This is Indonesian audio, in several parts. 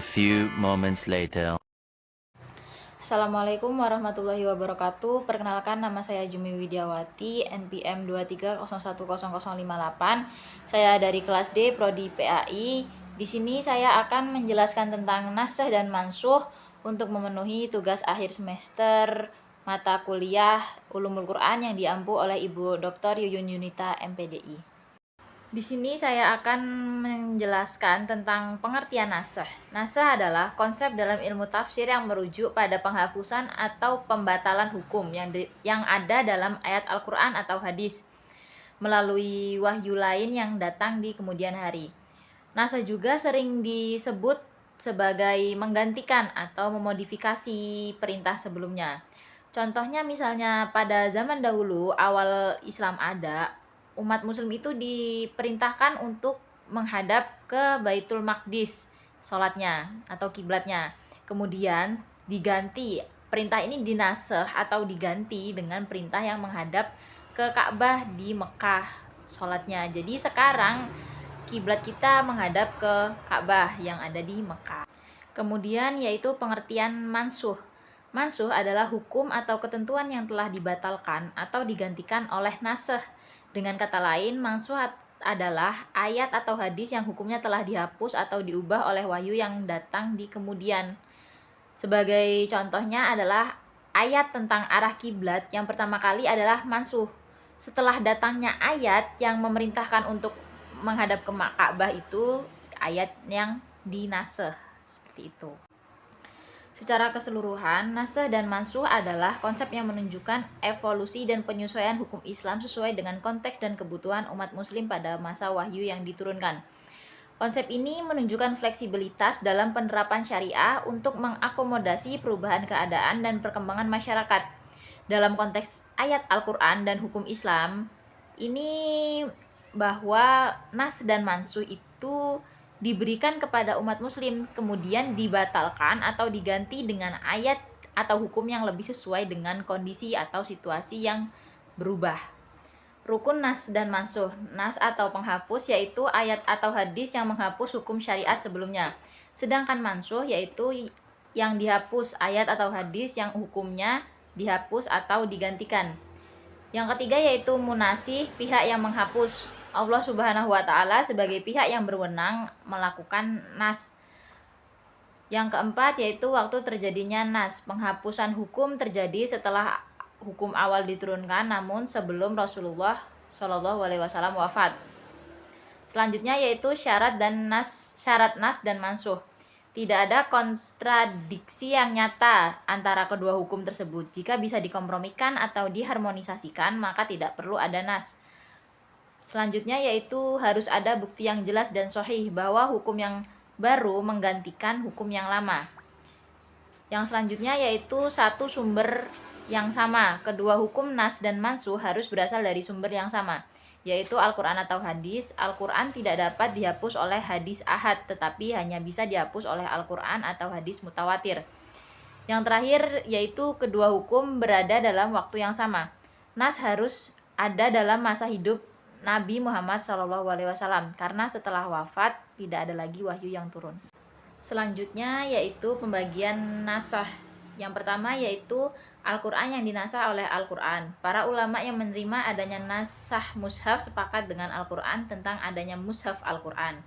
few moments later. Assalamualaikum warahmatullahi wabarakatuh. Perkenalkan, nama saya Jumi Widiawati, NPM 23010058. Saya dari kelas D, Prodi PAI. Di sini saya akan menjelaskan tentang naskah dan mansuh untuk memenuhi tugas akhir semester mata kuliah Ulumul Quran yang diampu oleh Ibu Dr. Yuyun Yunita, MPDI. Di sini saya akan menjelaskan tentang pengertian nasakh. Nasakh adalah konsep dalam ilmu tafsir yang merujuk pada penghapusan atau pembatalan hukum yang ada dalam ayat Al-Quran atau hadis melalui wahyu lain yang datang di kemudian hari. Nasakh juga sering disebut sebagai menggantikan atau memodifikasi perintah sebelumnya. Contohnya misalnya pada zaman dahulu awal Islam ada, umat muslim itu diperintahkan untuk menghadap ke Baitul Maqdis sholatnya atau kiblatnya. Kemudian diganti, perintah ini dinasakh atau diganti dengan perintah yang menghadap ke Ka'bah di Mekah sholatnya. Jadi sekarang kiblat kita menghadap ke Ka'bah yang ada di Mekah. Kemudian yaitu pengertian mansuh. Mansuh adalah hukum atau ketentuan yang telah dibatalkan atau digantikan oleh nasakh. Dengan kata lain, mansuh adalah ayat atau hadis yang hukumnya telah dihapus atau diubah oleh wahyu yang datang di kemudian. Sebagai contohnya adalah ayat tentang arah kiblat yang pertama kali adalah mansuh. Setelah datangnya ayat yang memerintahkan untuk menghadap ke Ka'bah itu ayat yang dinasakh, seperti itu. Secara keseluruhan, nasakh dan mansuh adalah konsep yang menunjukkan evolusi dan penyesuaian hukum Islam sesuai dengan konteks dan kebutuhan umat muslim pada masa wahyu yang diturunkan. Konsep ini menunjukkan fleksibilitas dalam penerapan syariah untuk mengakomodasi perubahan keadaan dan perkembangan masyarakat. Dalam konteks ayat Al-Quran dan hukum Islam, ini bahwa nas dan mansuh itu diberikan kepada umat muslim, kemudian dibatalkan atau diganti dengan ayat atau hukum yang lebih sesuai dengan kondisi atau situasi yang berubah. Rukun nas dan mansuh. Nas atau penghapus yaitu ayat atau hadis yang menghapus hukum syariat sebelumnya. Sedangkan mansuh yaitu yang dihapus ayat atau hadis yang hukumnya dihapus atau digantikan. Yang ketiga yaitu munasih, pihak yang menghapus. Allah Subhanahu wa Ta'ala sebagai pihak yang berwenang melakukan nas. Yang keempat yaitu waktu terjadinya nas. Penghapusan hukum terjadi setelah hukum awal diturunkan, namun sebelum Rasulullah Shallallahu Alaihi Wasallam wafat. Selanjutnya yaitu syarat nas dan mansuh. Tidak ada kontradiksi yang nyata antara kedua hukum tersebut. Jika bisa dikompromikan atau diharmonisasikan, maka tidak perlu ada nas. Selanjutnya yaitu harus ada bukti yang jelas dan sahih bahwa hukum yang baru menggantikan hukum yang lama. Yang selanjutnya yaitu satu sumber yang sama. Kedua hukum nas dan mansuh harus berasal dari sumber yang sama, yaitu Al-Quran atau hadis. Al-Quran tidak dapat dihapus oleh hadis ahad, tetapi hanya bisa dihapus oleh Al-Quran atau hadis mutawatir. Yang terakhir yaitu kedua hukum berada dalam waktu yang sama. Nas harus ada dalam masa hidup Nabi Muhammad SAW, karena setelah wafat tidak ada lagi wahyu yang turun. Selanjutnya yaitu pembagian nasakh. Yang pertama yaitu Al-Quran yang dinasakh oleh Al-Quran. Para ulama yang menerima adanya nasakh mushaf sepakat dengan Al-Quran tentang adanya mushaf Al-Quran.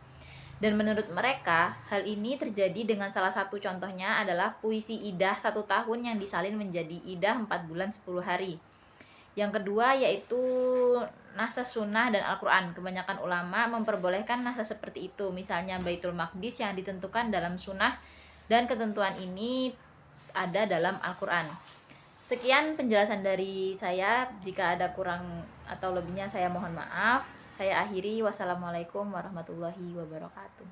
Dan menurut mereka, hal ini terjadi dengan salah satu contohnya adalah puisi idah 1 tahun yang disalin menjadi idah 4 bulan 10 hari. Yang kedua yaitu nasakh sunnah dan Al-Quran. Kebanyakan ulama memperbolehkan nasakh seperti itu. Misalnya Baitul Maqdis yang ditentukan dalam sunnah dan ketentuan ini ada dalam Al-Quran. Sekian penjelasan dari saya. Jika ada kurang atau lebihnya saya mohon maaf. Saya akhiri. Wassalamualaikum warahmatullahi wabarakatuh.